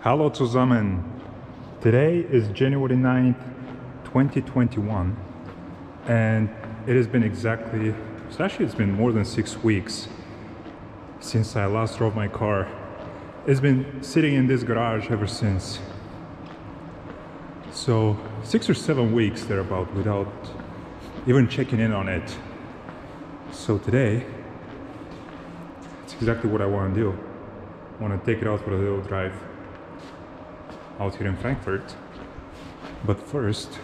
Hallo zusammen! Today is January 9th, 2021, and it has been it's been more than 6 weeks since I last drove my car. It's been sitting in this garage ever since. So 6 or 7 weeks thereabout without even checking in on it. So today, it's exactly what I want to do. I want to take it out for a little drive out here in Frankfurt. But first,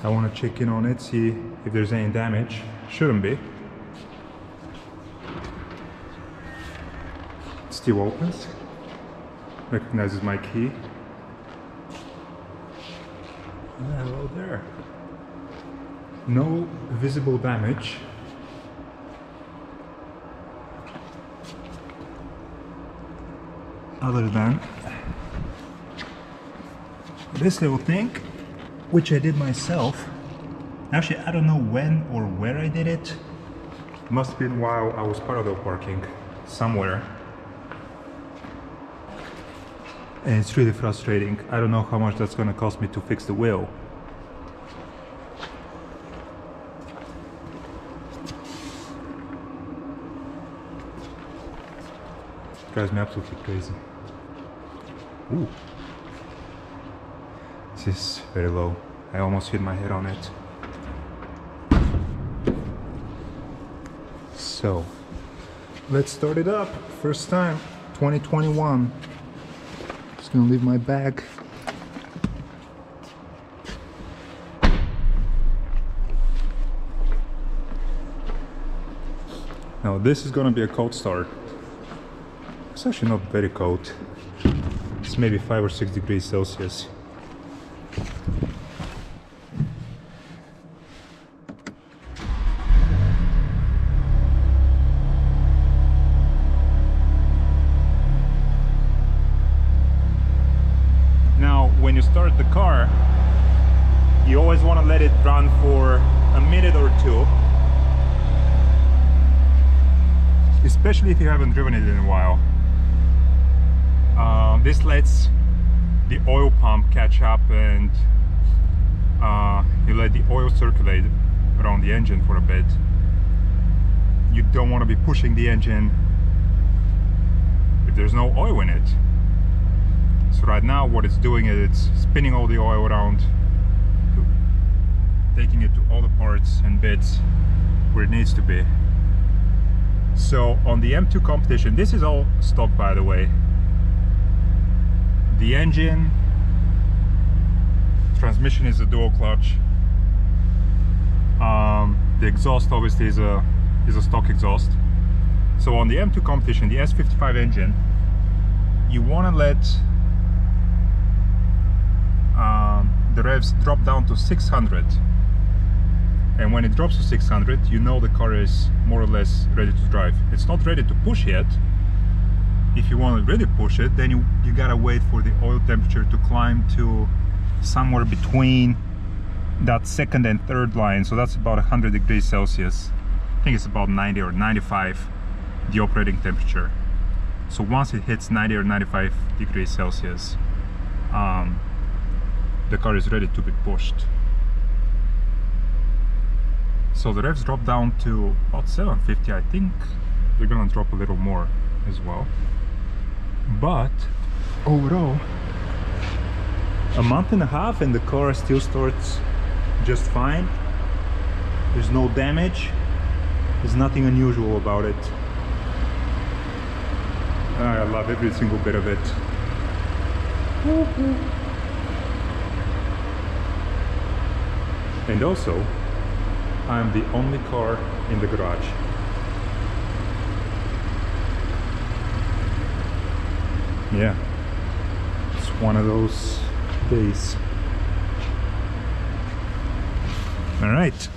I want to check in on it, see if there's any damage. Shouldn't be. It still opens. Recognizes my key. Hello there. No visible damage. Other than this little thing, which I did myself. Actually, I don't know when or where I did it. Must have been while I was parallel parking somewhere. And it's really frustrating. I don't know how much that's gonna cost me to fix the wheel. Drives me absolutely crazy. Ooh. This is very low. I almost hit my head on it. So, let's start it up. First time, 2021. Just gonna leave my bag. Now this is gonna be a cold start. It's actually not very cold. It's maybe 5 or 6 degrees Celsius. Now, when you start the car, you always want to let it run for a minute or two. Especially if you haven't driven it in a while. This lets the oil pump catch up and you let the oil circulate around the engine for a bit. You don't want to be pushing the engine if there's no oil in it. So right now what it's doing is it's spinning all the oil around, taking it to all the parts and bits where it needs to be. So on the M2 competition, this is all stock by the way. The engine, transmission is a dual clutch. The exhaust obviously is a stock exhaust. So on the M2 competition, the S55 engine, you want to let the revs drop down to 600. And when it drops to 600, you know the car is more or less ready to drive. It's not ready to push yet. If you want to really push it, then you gotta wait for the oil temperature to climb to somewhere between that second and third line. So that's about 100 degrees Celsius. I think it's about 90 or 95, the operating temperature. So once it hits 90 or 95 degrees Celsius, the car is ready to be pushed. So the revs drop down to about 750. I think they're gonna drop a little more as well. But overall, a month and a half and the car still starts just fine. There's no damage. There's nothing unusual about it. I love every single bit of it. And also, I'm the only car in the garage. Yeah, it's one of those days. All right.